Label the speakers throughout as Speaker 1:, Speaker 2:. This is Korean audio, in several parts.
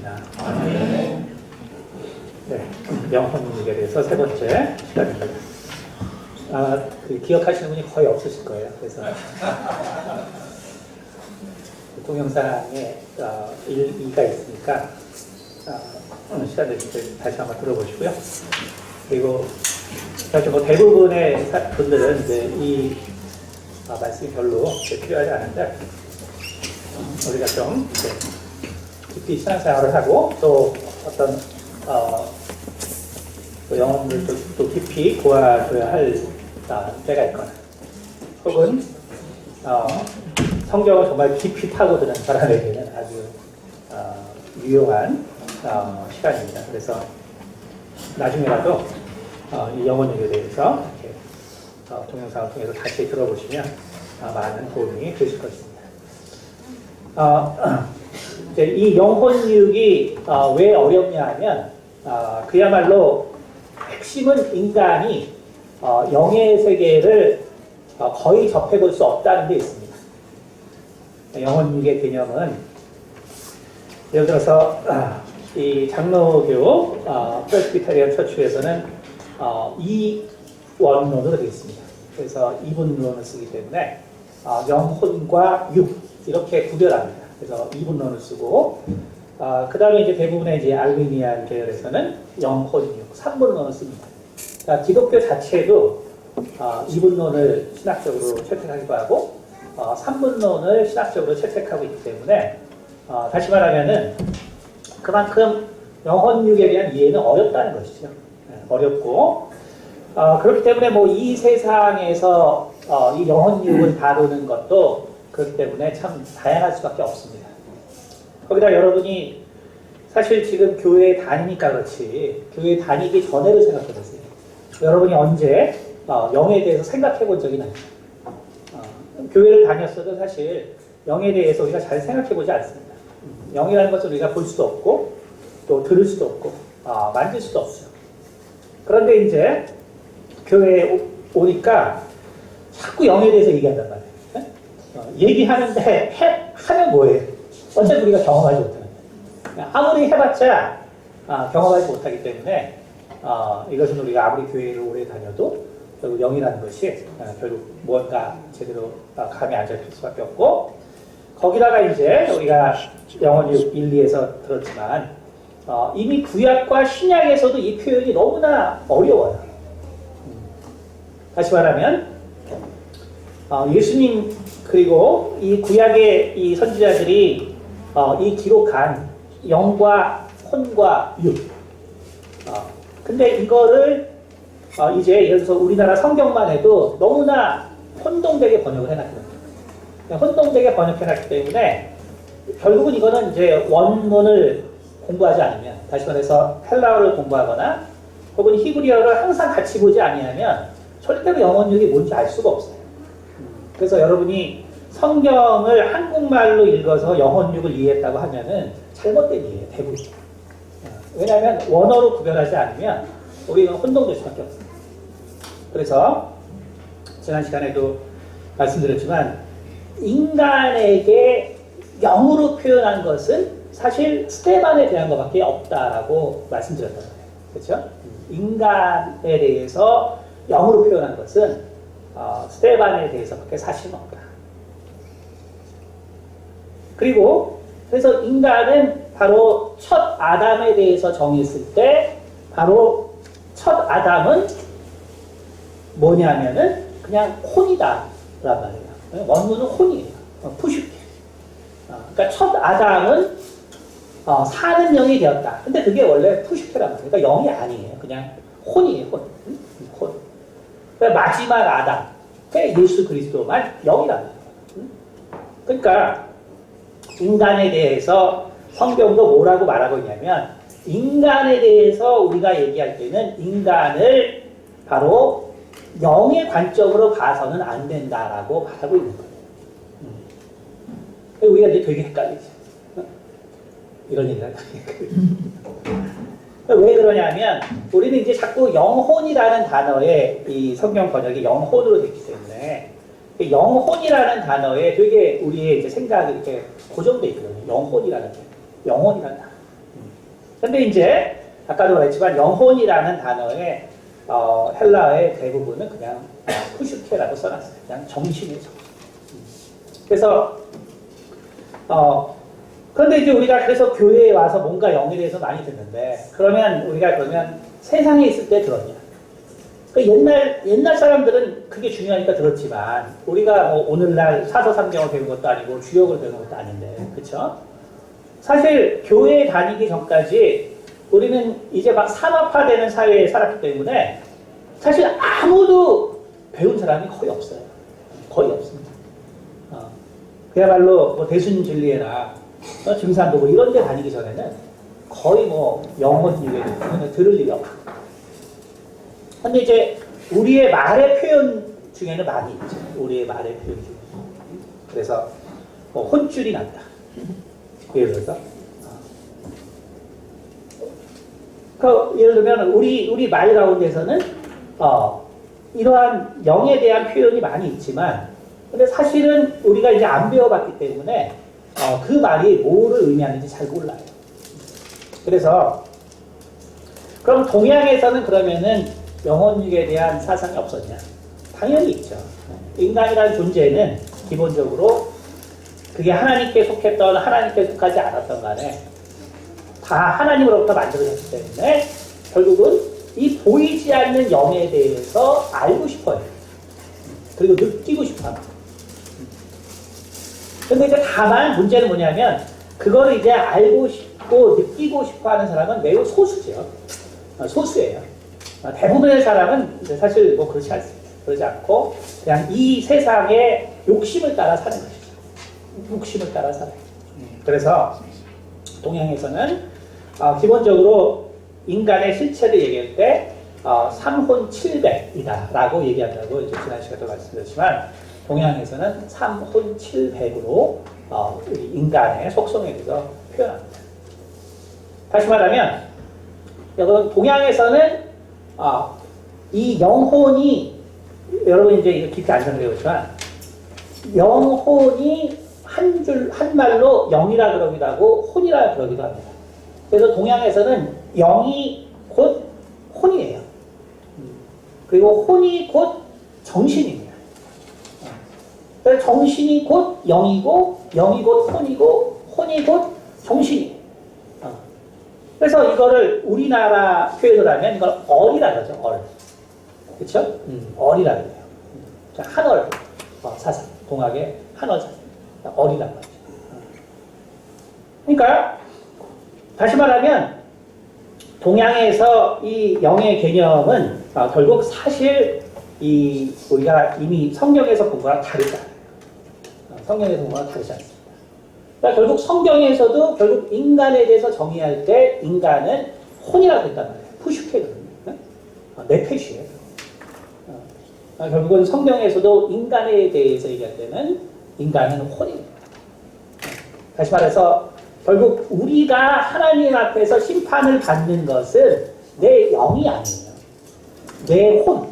Speaker 1: 아멘이나. 네, 영혼육에 대해서 세 번째 시간입니다. 기억하시는 분이 거의 없으실 거예요. 그래서 동영상에 1, 2가 있으니까 시간 되실 때 다시 한번 들어보시고요. 그리고 사실 뭐 대부분의 분들은 이제 이 말씀이 별로 필요하지 않은데 우리가 좀 깊이 신앙생활을 하고 또 어떤 또 영혼을 또 깊이 구하줘야 할 때가 있거나 혹은 성경을 정말 깊이 파고드는 사람에게는 아주 유용한 시간입니다. 그래서 나중에라도 이 영혼육에 대해서 이렇게 동영상을 통해서 다시 들어보시면 많은 도움이 되실 것입니다. 이제 이 영혼육이 왜 어렵냐 하면 그야말로 핵심은 인간이 영의 세계를 거의 접해볼 수 없다는 데 있습니다. 영혼육의 개념은 예를 들어서 이 장로교 프레스비테리안 처치에서는 이원론으로 되어 있습니다. 그래서 이분론을 쓰기 때문에 영혼과 육 이렇게 구별합니다. 그래서 이분론을 쓰고 그 다음에 이제 대부분의 이제 알미니안 계열에서는 영혼육, 삼분론을 씁니다. 그러니까 기독교 자체도 이분론을 신학적으로 채택하기도 하고 삼분론을 신학적으로 채택하고 있기 때문에 다시 말하면은 그만큼 영혼육에 대한 이해는 어렵다는 것이죠. 어렵고 그렇기 때문에 뭐 이 세상에서 이 영혼육을 다루는 것도 그렇기 때문에 참 다양할 수밖에 없습니다. 거기다 여러분이 사실 지금 교회에 다니니까 그렇지 교회에 다니기 전에를 생각해 보세요. 여러분이 언제 영에 대해서 생각해 본 적이 나요? 교회를 다녔어도 사실 영에 대해서 우리가 잘 생각해 보지 않습니다. 영이라는 것을 우리가 볼 수도 없고 또 들을 수도 없고 만질 수도 없어요. 그런데 이제 교회에 오니까 자꾸 영에 대해서 얘기한단 말이에요. 얘기하는데 하면 뭐예요? 어차피 우리가 경험하지 못하는 거예요. 아무리 해봤자 경험하지 못하기 때문에 이것은 우리가 아무리 교회를 오래 다녀도 결국 영이라는 것이 결국 무언가 제대로 감이 안 잡힐 수밖에 없고 거기다가 이제 우리가 영혼육 1, 2에서 들었지만 이미 구약과 신약에서도 이 표현이 너무나 어려워요. 다시 말하면 예수님 그리고 이 구약의 이 선지자들이 이 기록한 영과 혼과 육 근데 이거를 이제 예를 들어서 우리나라 성경만 해도 너무나 혼동되게 번역을 해놨거든요. 혼동되게 번역해놨기 때문에 결국은 이거는 이제 원문을 공부하지 않으면 다시 말해서 헬라어를 공부하거나 혹은 히브리어를 항상 같이 보지 아니하면 절대로 영혼육이 뭔지 알 수가 없어요. 그래서 여러분이 성경을 한국말로 읽어서 영혼육을 이해했다고 하면은 잘못된 이해예요, 대부분. 왜냐하면 원어로 구별하지 않으면 우리는 혼동될 수밖에 없습니다. 그래서 지난 시간에도 말씀드렸지만 인간에게 영으로 표현한 것은 사실 스테반에 대한 것밖에 없다라고 말씀드렸단 말이에요. 그렇죠? 인간에 대해서 영으로 표현한 것은 스테반에 대해서밖에 사실은 없다. 그리고 그래서 인간은 바로 첫 아담에 대해서 정의했을 때 바로 첫 아담은 뭐냐면은 그냥 혼이다 라는 말이에요. 원문은 혼이에요. 푸슈케. 그러니까 첫 아담은 사는 영이 되었다. 근데 그게 원래 푸슈케란 말이에요. 그러니까 영이 아니에요. 그냥 혼이에요. 혼. 그러니까 마지막 아담, 예수 그리스도만 영이란 말이에요. 그러니까 인간에 대해서 성경도 뭐라고 말하고 있냐면 인간에 대해서 우리가 얘기할 때는 인간을 바로 영의 관점으로 봐서는 안 된다라고 말하고 있는 거예요. 우리가 이제 되게 헷갈리죠. 이런 얘기를 하니까. 왜 그러냐면 우리는 이제 자꾸 영혼이라는 단어에 이 성경 번역이 영혼으로 되기 때문에 영혼이라는 단어에 되게 우리의 이제 생각이 이렇게 고정돼 있거든요. 영혼이라는 게. 영혼이라는 단어. 근데 이제 아까도 말했지만 영혼이라는 단어의 헬라어의 대부분은 그냥 푸슈케라고 써놨어요. 그냥 정신의 정. 그래서 그런데 이제 우리가 그래서 교회에 와서 뭔가 영에 대해서 많이 듣는데 그러면 우리가 그러면 세상에 있을 때 들었냐? 옛날 사람들은 그게 중요하니까 들었지만 우리가 뭐 오늘날 사서삼경을 배운 것도 아니고 주역을 배운 것도 아닌데 그렇죠? 사실 교회에 다니기 전까지 우리는 이제 막 산업화되는 사회에 살았기 때문에 사실 아무도 배운 사람이 거의 없어요. 거의 없습니다. 그야말로 뭐 대순진리회나 증산보고 이런 데 다니기 전에는 거의 뭐 영혼 유괴를 들을 일이 없고 근데 이제 우리의 말의 표현 중에는 많이 있죠. 우리의 말의 표현 중에. 그래서 뭐 혼줄이 난다. 예를 들어서 예를 들면 우리 말 가운데서는 이러한 영에 대한 표현이 많이 있지만 근데 사실은 우리가 이제 안 배워봤기 때문에 그 말이 뭐를 의미하는지 잘 몰라요. 그래서 그럼 동양에서는 그러면은 영혼육에 대한 사상이 없었냐? 당연히 있죠. 인간이라는 존재는 기본적으로 그게 하나님께 속했던 하나님께 속하지 않았던 간에 다 하나님으로부터 만들어졌기 때문에 결국은 이 보이지 않는 영에 대해서 알고 싶어요. 그리고 느끼고 싶어요. 근데 이제 다만 문제는 뭐냐면 그거를 이제 알고 싶고 느끼고 싶어 하는 사람은 매우 소수죠. 소수예요. 대부분의 사람은 이제 사실 뭐 그렇지 않습니다. 그러지 않고 그냥 이 세상의 욕심을 따라 사는 것이죠. 욕심을 따라 살아요. 그래서 동양에서는 기본적으로 인간의 실체를 얘기할 때 삼혼 칠백이다 라고 얘기한다고 이제 지난 시간에도 말씀드렸지만 동양에서는 삼혼 칠백으로 인간의 속성에 대해서 표현합니다. 다시 말하면 여러분 동양에서는 이 영혼이 여러분 이제 이거 깊이 안 설명해보지만 영혼이 한 말로 영이라 그러기도 하고 혼이라 그러기도 합니다. 그래서 동양에서는 영이 곧 혼이에요. 그리고 혼이 곧 정신입니다. 그래서 정신이 곧 영이고 영이 곧 혼이고 혼이 곧 정신이에요. 그래서 이거를 우리나라 표현을 하면 이걸 얼이라 그러죠. 얼. 그렇죠? 얼이라 그래요. 한얼 사상. 동학의 한얼 사상. 얼이라고 하죠. 그러니까 다시 말하면 동양에서 이 영의 개념은 결국 사실 우리가 이미 성경에서 본 거랑 다르지 않아요. 성경에서 본 거랑 다르지 않습니다. 그러니까 결국 성경에서도 결국 인간에 대해서 정의할 때 인간은 혼이라고 했단 말이에요. 푸슈케거든요. 네페시예요. 결국은 성경에서도 인간에 대해서 얘기할 때는 인간은 혼입니다. 다시 말해서 결국 우리가 하나님 앞에서 심판을 받는 것은 내 영이 아니에요. 내 혼.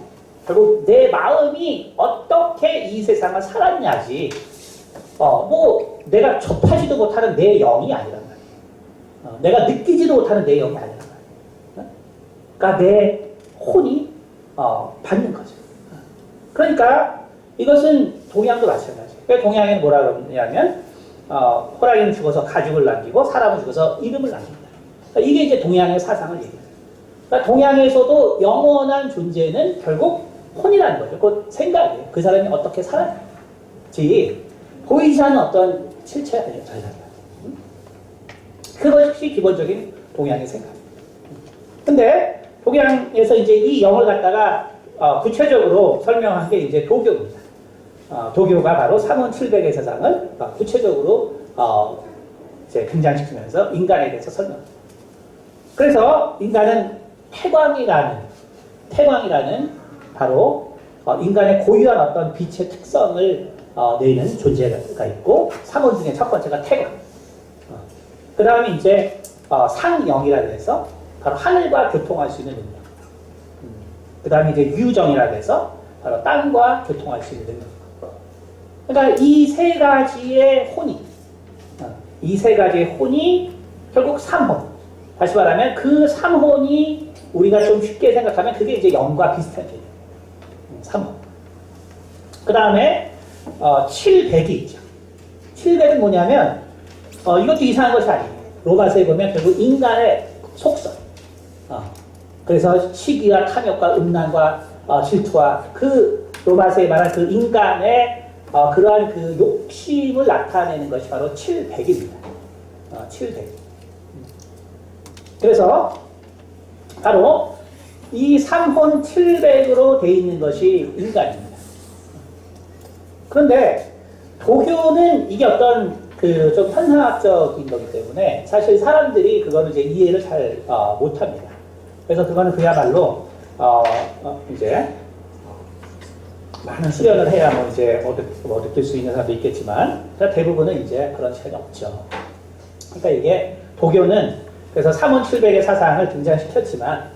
Speaker 1: 결국 내 마음이 어떻게 이 세상을 살았냐지 뭐 내가 접하지도 못하는 내 영이 아니란 말이에요. 내가 느끼지도 못하는 내 영이 아니란 말이에요. 그러니까 내 혼이 받는 거죠. 그러니까 이것은 동양도 마찬가지예요. 동양에는 뭐라 그러냐면 호랑이는 죽어서 가죽을 남기고 사람은 죽어서 이름을 남긴다. 그러니까 이게 이제 동양의 사상을 얘기해요. 그러니까 동양에서도 영원한 존재는 결국 혼이라는 거죠. 그 생각이에요. 그 사람이 어떻게 살았지 보이지 않는 어떤 실체가 아니에요. 그것이 기본적인 동양의 생각입니다. 근데 동양에서 이제 이 영을 갖다가 구체적으로 설명한 게 이제 도교입니다. 도교가 바로 삼원칠백의 세상을 구체적으로 이제 등장시키면서 인간에 대해서 설명합니다. 그래서 인간은 태광이라는 바로 인간의 고유한 어떤 빛의 특성을 내는 존재가 있고 삼원 중에 첫 번째가 태광. 그 다음에 이제 상영이라고 해서 바로 하늘과 교통할 수 있는 능력. 그 다음에 이제 유정이라고 해서 바로 땅과 교통할 수 있는 능력. 그러니까 이 세 가지의 혼이 결국 삼혼. 다시 말하면 그 삼혼이 우리가 좀 쉽게 생각하면 그게 이제 0과 비슷한 개념. 삼혼. 그 다음에 700이 있죠. 700은 뭐냐면 이것도 이상한 것이 아니에요. 로마서에 보면 결국 인간의 속성. 그래서 시기와 탐욕과 음란과 질투와 그 로마서에 말한 그 인간의 그러한 그 욕심을 나타내는 것이 바로 700입니다. 700. 그래서 바로 이 삼혼 700으로 되어 있는 것이 인간입니다. 그런데 도교는 이게 어떤 그 좀 현상학적인 거기 때문에 사실 사람들이 그거는 이제 이해를 잘 못합니다. 그래서 그거는 그야말로 이제 많은 수련을 해야 뭐 이제 느낄 수 있는 사람도 있겠지만 대부분은 이제 그런 시간이 없죠. 그러니까 이게 도교는 그래서 삼원 700의 사상을 등장시켰지만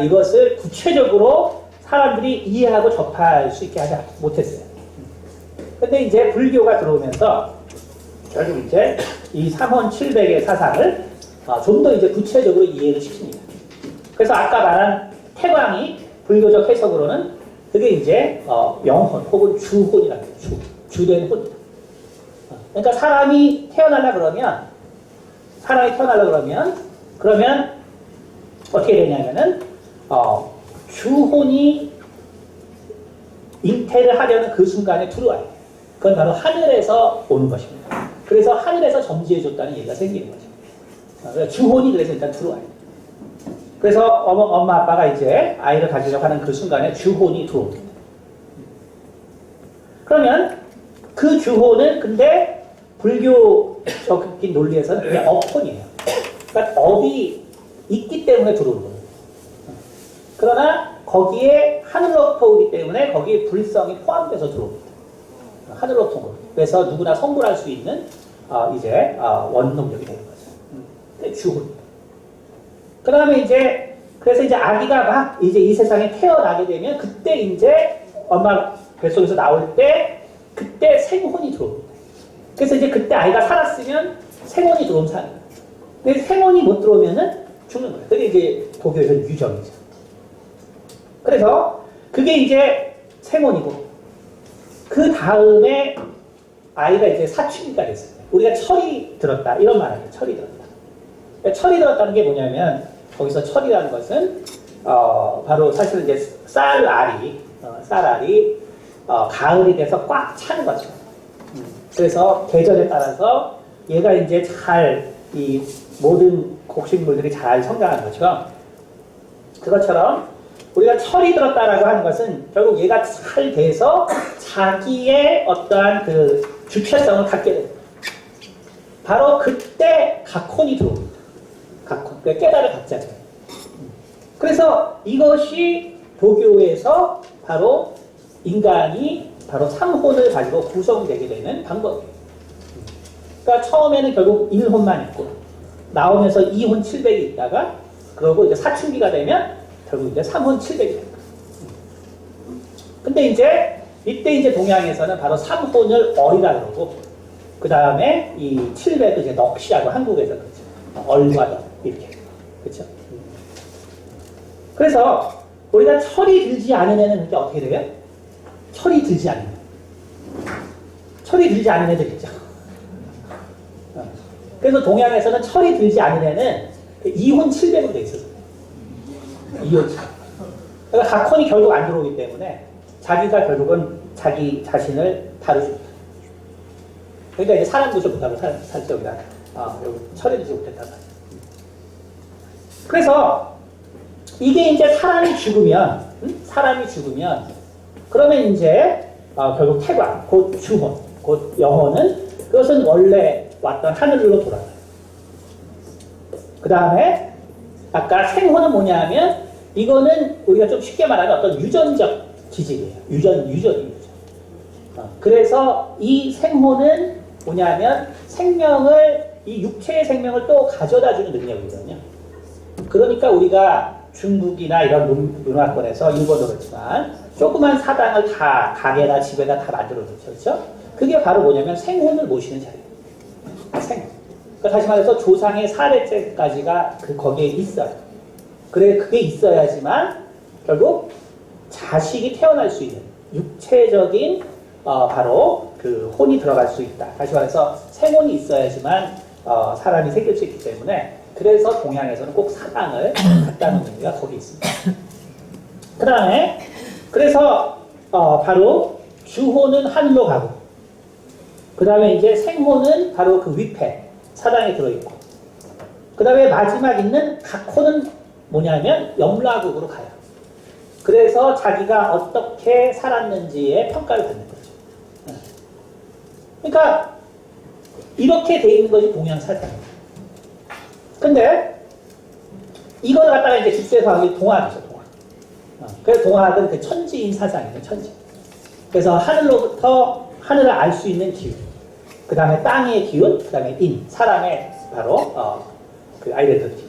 Speaker 1: 이것을 구체적으로 사람들이 이해하고 접할 수 있게 하지 못했어요. 근데 이제 불교가 들어오면서 결국 이제 이 삼원 700의 사상을 좀 더 이제 구체적으로 이해를 시킵니다. 그래서 아까 말한 태광이 불교적 해석으로는 그게 이제 영혼 혹은 주혼이라고 해요. 주된 혼. 그러니까 사람이 태어나려 그러면 어떻게 되냐면은 주혼이 잉태를 하려는 그 순간에 들어와요. 그건 바로 하늘에서 오는 것입니다. 그래서 하늘에서 점지해줬다는 얘기가 생기는 거죠. 주혼이 그래서 일단 들어와요. 그래서 엄마 아빠가 이제 아이를 가지려고 하는 그 순간에 주혼이 들어옵니다. 그러면 그 주혼은 근데 불교적인 논리에서는 그냥 업혼이에요. 그러니까 업이 있기 때문에 들어오는 거예요. 그러나 거기에 하늘로부터 오기 때문에 거기에 불성이 포함돼서 들어옵니다. 하늘로부터 오고. 그래서 누구나 성불할 수 있는 이제 원동력이 되는 거죠. 주혼. 그 다음에 이제 그래서 이제 아기가 막 이제 이 세상에 태어나게 되면 그때 이제 엄마 뱃속에서 나올 때 그때 생혼이 들어옵니다. 그래서 이제 그때 아이가 살았으면 생혼이 들어오면 사는 거예요. 근데 생혼이 못 들어오면은 죽는 거예요. 그게 이제 도교에서 유정이죠. 그래서 그게 이제 생혼이고 그 다음에 아이가 이제 사춘기가 됐어요. 우리가 철이 들었다 이런 말 하죠. 철이 들었다. 그러니까 철이 들었다는 게 뭐냐면 거기서 철이라는 것은 바로 사실 이제 쌀알이 가을이 돼서 꽉 차는 거죠. 그래서 계절에 따라서 얘가 이제 잘 이 모든 곡식물들이 잘 성장하는 것처럼 그것처럼 우리가 철이 들었다라고 하는 것은 결국 얘가 잘 돼서 자기의 어떠한 그 주체성을 갖게 됩니다. 바로 그때 각혼이 들어옵니다. 각혼, 그러니까 깨달을 갖자죠. 그래서 이것이 도교에서 바로 인간이 바로 삼혼을 가지고 구성되게 되는 방법이에요. 그러니까 처음에는 결국 1혼만 있고 나오면서 2혼 700이 있다가 그러고 이제 사춘기가 되면 결국 이제 3혼 700이 됩니다. 근데 이제 이때 이제 동양에서는 바로 3혼을 어리라 그러고 그 다음에 이 700을 이제 넋이라고 한국에서 그렇죠. 얼과 넋 이렇게 그렇죠. 그래서 우리가 철이 들지 않은 애는 이렇게 어떻게 돼요? 철이 들지 않는 애들 있죠. 그래서 동양에서는 철이 들지 않은 애는 2혼 700으로 돼 있어요. 2혼 700. 그러니까 각혼이 결국 안 들어오기 때문에 자기가 결국은 자기 자신을 다루지 못해요. 그러니까 이제 사람 구조 못하고 살적이다. 여기 철이 들지 못했다가. 그래서 이게 이제 사람이 죽으면 그러면 이제 결국 태광, 곧 주혼, 곧 영혼은 그것은 원래 왔던 하늘로 돌아가요. 그 다음에 아까 생혼은 뭐냐면 이거는 우리가 좀 쉽게 말하면 어떤 유전적 기질이에요. 유전이죠. 그래서 이 생혼은 뭐냐면 이 육체의 생명을 또 가져다주는 능력이거든요. 그러니까 우리가 중국이나 이런 문화권에서 일본도 그렇지만 조그만 사당을 다 가게나 집에다 다 만들어놓죠. 그렇죠? 그게 바로 뭐냐면 생혼을 모시는 자리예요. 생혼. 그러니까 다시 말해서 조상의 4대째까지가 거기에 있어요. 그래, 그게 있어야지만 결국 자식이 태어날 수 있는 육체적인 바로 그 혼이 들어갈 수 있다. 다시 말해서 생혼이 있어야지만 사람이 생길 수 있기 때문에 그래서 동양에서는 꼭 사당을 갖다 놓는 의미가 거기 있습니다. 그 다음에 그래서 바로 주혼은 하늘로 가고 그 다음에 이제 생혼은 바로 그 위패 사당에 들어있고 그 다음에 마지막 있는 각혼은 뭐냐면 염라국으로 가요. 그래서 자기가 어떻게 살았는지의 평가를 받는 거죠. 그러니까 이렇게 돼 있는 것이 동양 사상입니다. 근데 이걸 갖다가 이제 집세에서 하는 게 동학이죠, 동학. 그래서 동학은 그 천지인 사상이에요, 천지. 그래서 하늘로부터 하늘을 알 수 있는 기운, 그 다음에 땅의 기운, 그 다음에 인, 사람의 바로 그 아이덴티티.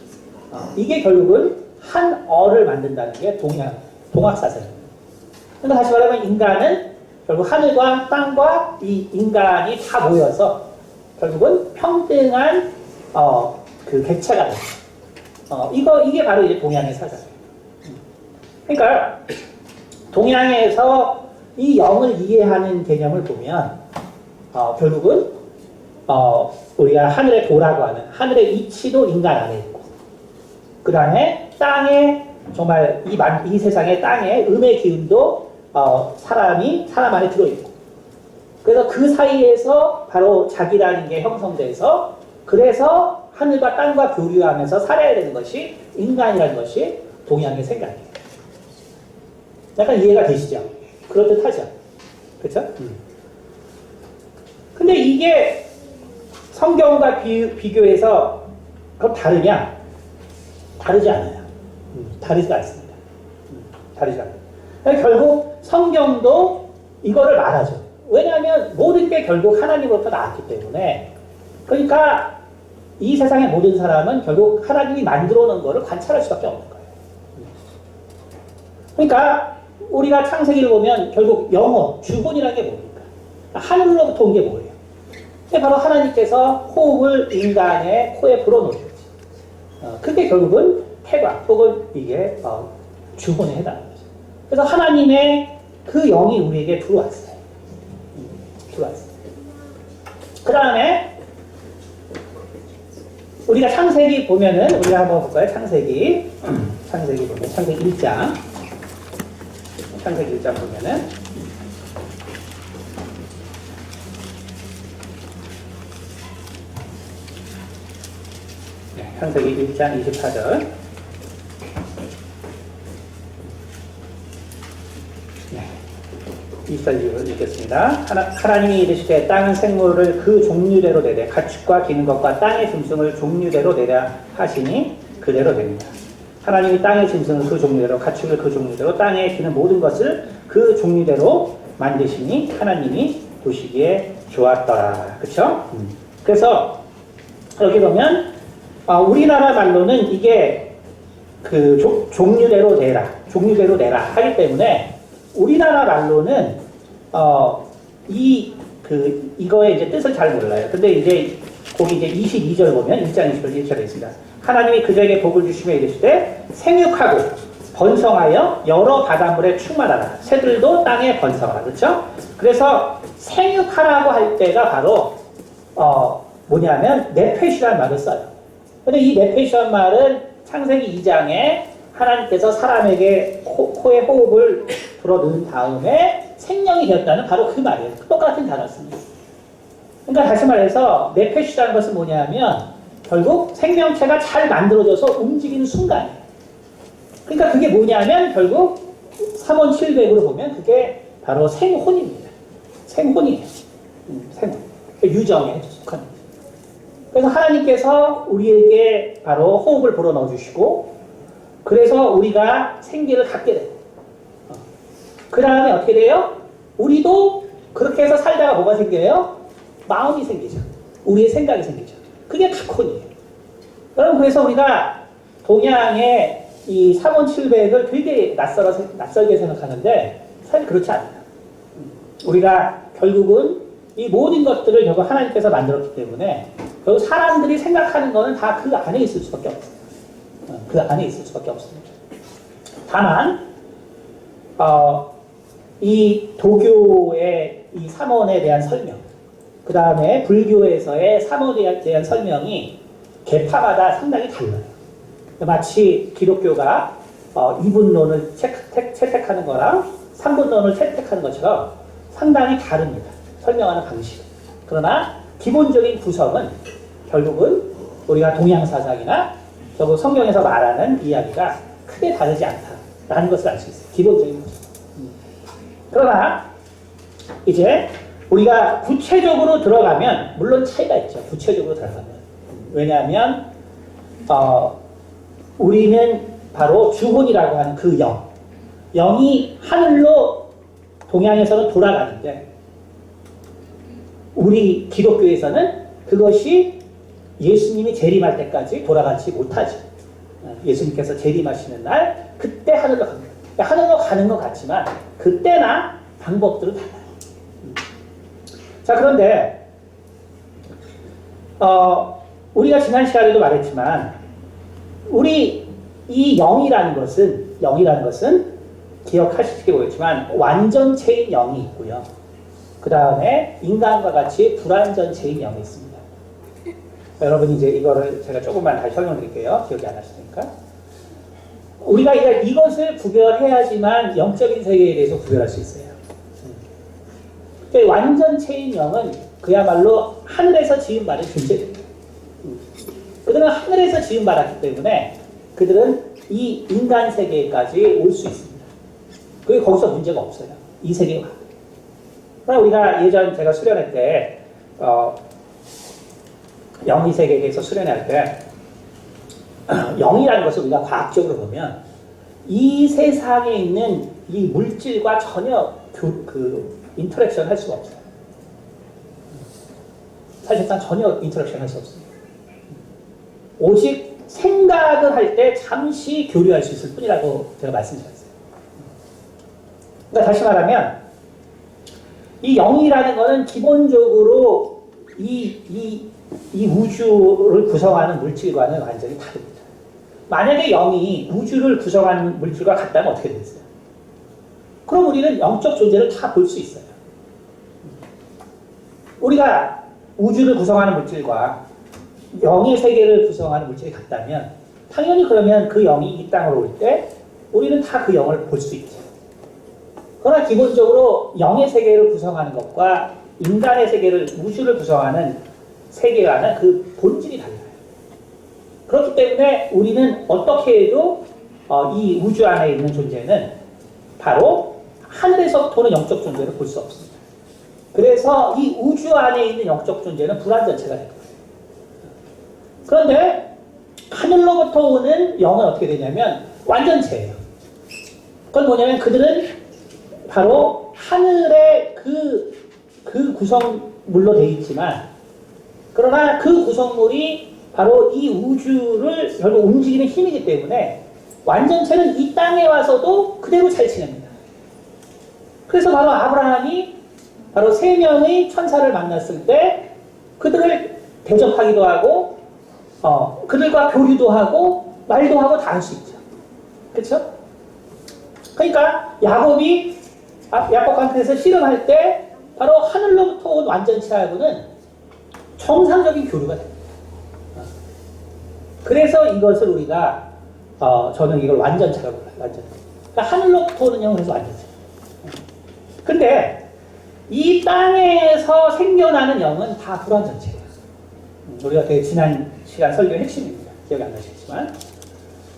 Speaker 1: 이게 결국은 한 어를 만든다는 게 동학 사상입니다. 그러니까 다시 말하면 인간은 결국 하늘과 땅과 이 인간이 다 모여서 결국은 평등한 그 객체가 돼요. 이게 바로 이제 동양의 사상이에요. 그러니까 동양에서 이 영을 이해하는 개념을 보면 결국은 우리가 하늘의 도라고 하는 하늘의 이치도 인간 안에 있고 그 다음에 땅에 정말 이 세상의 땅에 음의 기운도 사람 안에 들어있고 그래서 그 사이에서 바로 자기라는 게 형성돼서 그래서 하늘과 땅과 교류하면서 살아야 되는 것이 인간이라는 것이 동양의 생각이에요. 약간 이해가 되시죠? 그럴듯하죠? 그렇죠? 근데 이게 성경과 비교해서 그럼 다르냐? 다르지 않아요. 다르지가 않습니다. 다르지 않아요. 그러니까 결국 성경도 이거를 말하죠. 왜냐하면 모든 게 결국 하나님으로부터 나왔기 때문에 그러니까 이 세상의 모든 사람은 결국 하나님이 만들어 놓은 거를 관찰할 수밖에 없는 거예요. 그러니까 우리가 창세기를 보면 결국 영혼, 주혼이라는 게 뭡니까? 하늘로부터 온 게 뭐예요? 바로 하나님께서 호흡을 인간의 코에 불어넣으셨지. 그게 결국은 태광 혹은 이게 주혼에 해당하는 거죠. 그래서 하나님의 그 영이 우리에게 들어왔어요. 들어왔어요. 그 다음에 우리가 창세기 보면은 우리가 한번 볼까요? 창세기 보면 창세기 1장 보면은 창세기 1장 24절. 네. 24절을 읽겠습니다. 하나님이 이르시되 땅은 생물을 그 종류대로 내되 가축과 기는 것과 땅의 짐승을 종류대로 내라 하시니 그대로 됩니다. 하나님이 땅의 짐승을 그 종류대로 가축을 그 종류대로 땅에 기는 모든 것을 그 종류대로 만드시니 하나님이 보시기에 좋았더라. 그렇죠? 그래서 여기 보면 우리나라 말로는 이게 그 종류대로 내라 하기 때문에 우리나라 말로는 이거의 이제 뜻을 잘 몰라요. 근데 이제 거기 이제 22절 보면 1장 20절 이렇게 되어 있습니다. 하나님이 그들에게 복을 주시며 이르시되 생육하고 번성하여 여러 바닷물에 충만하라. 새들도 땅에 번성하라. 그렇죠? 그래서 생육하라고 할 때가 바로 뭐냐면 네페시라는 말을 써요. 근데 이 네페시라는 말은 창세기 2장에 하나님께서 사람에게 코에 호흡을 불어넣은 다음에 생명이 되었다는 바로 그 말이에요. 똑같은 단어를 씁니다. 그러니까 다시 말해서 네페시라는 것은 뭐냐면 결국 생명체가 잘 만들어져서 움직이는 순간이에요. 그러니까 그게 뭐냐면 결국 3원 700으로 보면 그게 바로 생혼입니다. 생혼이에요. 생혼. 유정에 속하는 거죠. 그래서 하나님께서 우리에게 바로 호흡을 불어넣어 주시고 그래서 우리가 생기를 갖게 돼요. 그 다음에 어떻게 돼요? 우리도 그렇게 해서 살다가 뭐가 생겨요? 마음이 생기죠. 우리의 생각이 생기죠. 그게 각혼이에요. 여러분 그래서 우리가 동양의 이 3원 700을 되게 낯설게 생각하는데 사실 그렇지 않아요. 우리가 결국은 이 모든 것들을 결국 하나님께서 만들었기 때문에 결국 사람들이 생각하는 거는 다 그 안에 있을 수밖에 없어요. 그 안에 있을 수밖에 없습니다. 다만 이 도교의 이 삼원에 대한 설명, 그 다음에 불교에서의 삼원에 대한 설명이 계파마다 상당히 달라요. 마치 기독교가 이분론을 채택하는 거랑 삼분론을 채택하는 것처럼 상당히 다릅니다. 설명하는 방식은. 그러나 기본적인 구성은 결국은 우리가 동양사상이나 결국 성경에서 말하는 이야기가 크게 다르지 않다라는 것을 알 수 있어요. 기본적인 구성. 그러나 이제 우리가 구체적으로 들어가면 물론 차이가 있죠. 구체적으로 들어가면. 왜냐하면 우리는 바로 주혼이라고 하는 그 영이 하늘로 동양에서는 돌아가는데 우리 기독교에서는 그것이 예수님이 재림할 때까지 돌아가지 못하죠. 예수님께서 재림하시는 날 그때 하늘로 갑니다. 하늘로 가는 것 같지만 그때나 방법들은 달라요. 자, 그런데 우리가 지난 시간에도 말했지만 우리 이 영이라는 것은 기억하시기 모르겠지만 완전체인 영이 있고요. 그 다음에 인간과 같이 불완전체인 영이 있습니다. 여러분 이제 이거를 제가 조금만 다시 설명드릴게요. 기억이 안 나시니까. 우리가 이것을 구별해야지만 영적인 세계에 대해서 구별할 수 있어요. 완전체인 영은 그야말로 하늘에서 지음받은 존재입니다. 그들은 하늘에서 지음받았기 때문에 그들은 이 인간 세계까지 올 수 있습니다. 그게 거기서 문제가 없어요. 이 세계가. 그러나 우리가 예전 제가 수련회 때 영의 세계에 대해서 수련할 때 영이라는 것을 우리가 과학적으로 보면 이 세상에 있는 이 물질과 전혀 인터랙션 할 수가 없어요. 사실상 전혀 인터랙션 할 수 없습니다. 오직 생각을 할 때 잠시 교류할 수 있을 뿐이라고 제가 말씀드렸어요. 그러니까 다시 말하면 이 영이라는 것은 기본적으로 이 우주를 구성하는 물질과는 완전히 다릅니다. 만약에 영이 우주를 구성하는 물질과 같다면 어떻게 되겠어요? 그럼 우리는 영적 존재를 다 볼 수 있어요. 우리가 우주를 구성하는 물질과 영의 세계를 구성하는 물질이 같다면 당연히 그러면 그 영이 이 땅으로 올 때 우리는 다 그 영을 볼 수 있죠. 그러나 기본적으로 영의 세계를 구성하는 것과 인간의 세계를, 우주를 구성하는 세계와는 그 본질이 달라요. 그렇기 때문에 우리는 어떻게 해도 이 우주 안에 있는 존재는 바로 하늘에서부터 오는 영적 존재를 볼 수 없습니다. 그래서 이 우주 안에 있는 영적 존재는 불완전체가 됩니다. 그런데 하늘로부터 오는 영은 어떻게 되냐면 완전체예요. 그건 뭐냐면 그들은 바로 하늘의 그 구성물로 되어 있지만 그러나 그 구성물이 바로 이 우주를 결국 움직이는 힘이기 때문에 완전체는 이 땅에 와서도 그대로 잘 지냅니다. 그래서 바로 아브라함이 바로 3명의 천사를 만났을 때 그들을 대접하기도 하고 그들과 교류도 하고 말도 하고 다 할 수 있죠. 그렇죠? 그러니까 야곱이 야곱한테서 실험할 때 바로 하늘로부터 온 완전체하고는 정상적인 교류가 됩니다. 그래서 이것을 우리가 저는 이걸 완전체라고 불러요. 완전체. 그러니까 하늘로부터 오는 영은 그래서 완전체. 근데 이 땅에서 생겨나는 영은 다 불완전체예요. 우리가 되게 지난 시간 설교의 핵심입니다. 기억이 안 나시겠지만.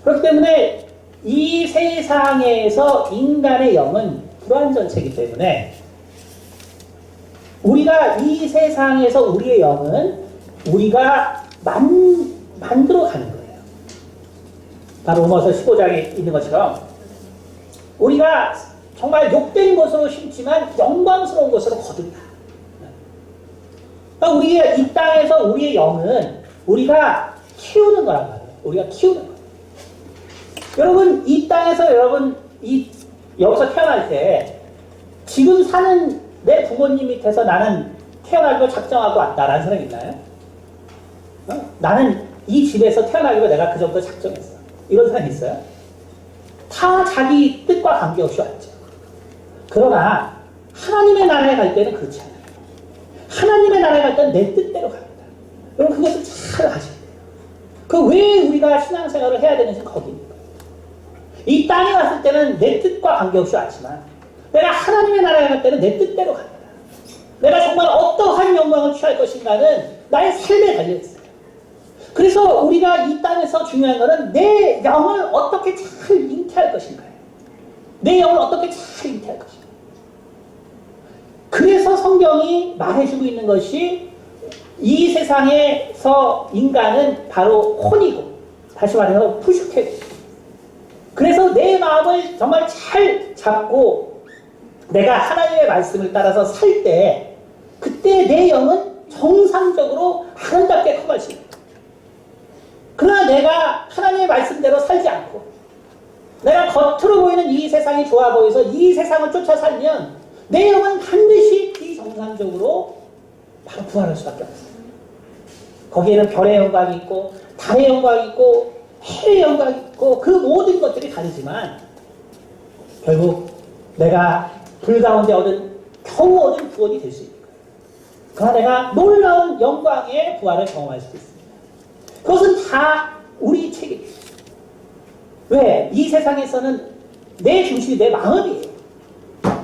Speaker 1: 그렇기 때문에 이 세상에서 인간의 영은 불완전체이기 때문에 우리가 이 세상에서 우리의 영은 우리가 만들어가는 거예요. 바로 로마서 15장에 있는 것처럼 우리가 정말 욕된 것으로 심지만 영광스러운 것으로 거둔다. 그러니까 우리가 이 땅에서 우리의 영은 우리가 키우는 거란 말이에요. 우리가 키우는 거예요. 여러분 이 땅에서 여기서 태어날 때 지금 사는 내 부모님 밑에서 나는 태어날 걸 작정하고 왔다라는 사람 있나요? 나는 이 집에서 태어나기로 내가 그 정도 작정했어. 이런 사람이 있어요? 다 자기 뜻과 관계없이 왔죠. 그러나 하나님의 나라에 갈 때는 그렇지 않아요. 하나님의 나라에 갈 때는 내 뜻대로 갑니다. 여러분 그것을 잘 아셔야 돼요. 그 왜 우리가 신앙생활을 해야 되는지 거기입니다. 이 땅에 왔을 때는 내 뜻과 관계없이 왔지만 내가 하나님의 나라에 갈 때는 내 뜻대로 갑니다. 내가 정말 어떠한 영광을 취할 것인가는 나의 삶에 달려있어요. 그래서 우리가 이 땅에서 중요한 것은 내 영을 어떻게 잘 잉태할 것인가요. 내 영을 어떻게 잘 잉태할 것인가. 그래서 성경이 말해주고 있는 것이 이 세상에서 인간은 바로 혼이고 다시 말해서 푸슈케고 그래서 내 마음을 정말 잘 잡고 내가 하나님의 말씀을 따라서 살 때 그때 내 영은 정상적으로 아름답게 커갈 수 있다. 그러나 내가 하나님의 말씀대로 살지 않고 내가 겉으로 보이는 이 세상이 좋아 보여서 이 세상을 쫓아 살면 내 영은 반드시 비정상적으로 바로 부활할 수밖에 없어요. 거기에는 별의 영광이 있고 달의 영광이 있고 해의 영광이 있고 그 모든 것들이 다르지만 결국 내가 불 가운데 겨우 얻은 구원이 될 수 있는 거예요. 그러나 내가 놀라운 영광의 부활을 경험할 수도 있습니다. 그것은 다 우리 책임이에요. 왜? 이 세상에서는 내 중심이 내 마음이에요.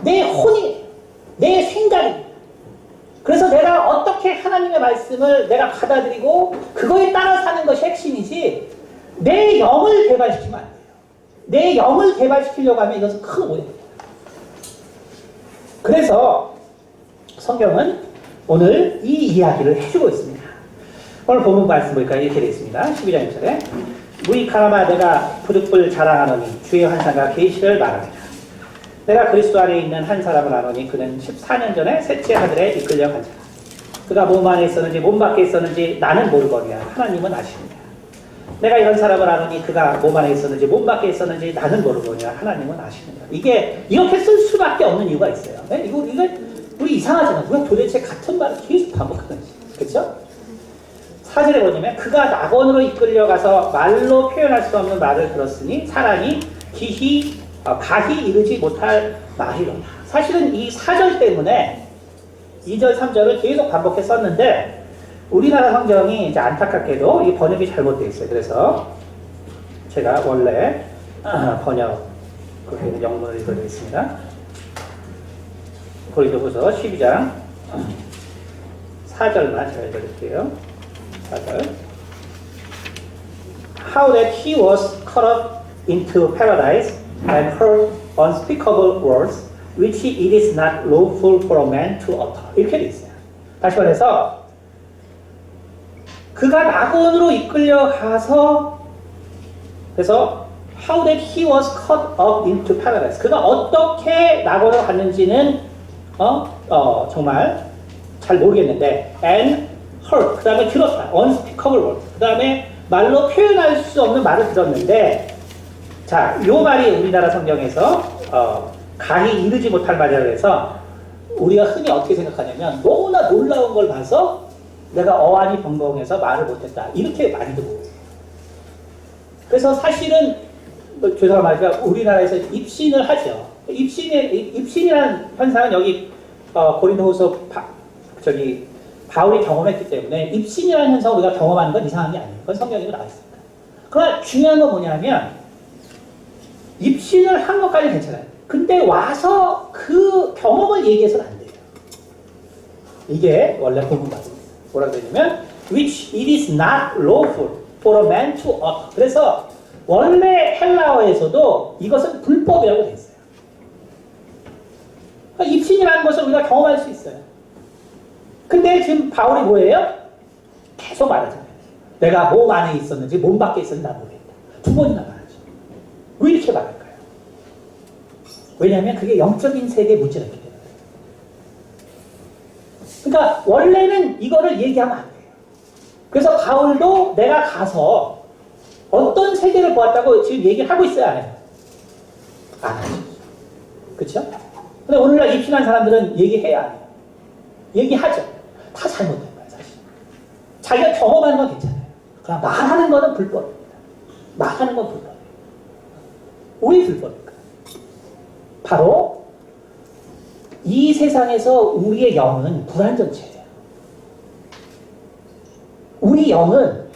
Speaker 1: 내 혼이에요. 내 생각이에요. 그래서 내가 어떻게 하나님의 말씀을 내가 받아들이고 그거에 따라 사는 것이 핵심이지 내 영을 개발시키면 안 돼요. 내 영을 개발시키려고 하면 이것은 큰 오해입니다. 그래서 성경은 오늘 이 이야기를 해주고 있습니다. 오늘 본문 말씀 보니까 이렇게 되어 있습니다. 12장 1절에 무익하나마 내가 부득불 자랑하노니 주의 환상과 계시를 말합니다. 내가 그리스도 안에 있는 한 사람을 아노니 그는 14년 전에 셋째 하늘에 이끌려 간 자라. 그가 몸 안에 있었는지 몸 밖에 있었는지 나는 모르거니와 하나님은 아십니다. 내가 이런 사람을 아노니 그가 몸 안에 있었는지 몸 밖에 있었는지 나는 모르거니와 하나님은 아십니다. 이게 이렇게 쓸 수밖에 없는 이유가 있어요. 네? 이거 우리 이상하잖아요. 우리가 도대체 같은 말을 계속 반복하는지. 그렇죠? 4절에 보시면 그가 낙원으로 이끌려가서 말로 표현할 수 없는 말을 들었으니 사람이 가히 이르지 못할 말이로다. 사실은 이 4절 때문에 2절, 3절을 계속 반복해 썼는데 우리나라 성경이 이제 안타깝게도 이 번역이 잘못되어 있어요. 그래서 제가 원래 번역 그 영문을 읽어드리겠습니다. 고린도후서 12장 4절만 제가 읽어드릴게요. 4절. How that he was caught up into paradise and heard unspeakable words which it is not lawful for a man to utter. 이렇게 돼 있어요. 다시 말해서 그가 낙원으로 이끌려가서 그래서 how that he was caught up into paradise. 그가 어떻게 낙원으로 갔는지는 정말 잘 모르겠는데 and heard. 그 다음에 들었다. unspeakable word. 그 다음에 말로 표현할 수 없는 말을 들었는데 자, 요 말이 우리나라 성경에서 가히 이르지 못할 말이라고 해서 우리가 흔히 어떻게 생각하냐면 너무나 놀라운 걸 봐서 내가 어안이 벙벙해서 말을 못했다. 이렇게 많이 듣고 그래서 사실은 죄송한 말이지만 우리나라에서 입신을 하죠. 입신이라는 현상은 여기 고린도후서 바울이 경험했기 때문에 입신이라는 현상을 우리가 경험하는 건 이상한 게 아니에요. 그건 성경에도 나와 있습니다. 그러나 중요한 건 뭐냐면 입신을 한 것까지 괜찮아요. 근데 와서 그 경험을 얘기해서는 안 돼요. 이게 원래 본문 말입니다. 뭐라고 되냐면 which it is not lawful for a man to utter. 그래서 원래 헬라어에서도 이것은 불법이라고 되어 있어요. 그러니까 입신이라는 것을 우리가 경험할 수 있어요. 근데 지금 바울이 뭐예요? 계속 말하잖아요. 내가 몸 안에 있었는지 몸 밖에 있었는지 나 모르겠다. 2번이나 말하죠. 왜 이렇게 말할까요? 왜냐하면 그게 영적인 세계의 문제가 있기 때문에. 그러니까 원래는 이거를 얘기하면 안 돼요. 그래서 바울도 내가 가서 어떤 세계를 보았다고 지금 얘기를 하고 있어야 안 해요? 안 하죠. 그렇죠? 근데 오늘날 입신한 사람들은 얘기해야 안 해요. 얘기하죠. 다 잘못된 거예요, 사실. 자기가 경험하는 건 괜찮아요. 그러나 말하는 거는 불법입니다. 말하는 건 불법이에요. 왜 불법일까? 바로 이 세상에서 우리의 영은 불완전체예요. 우리 영은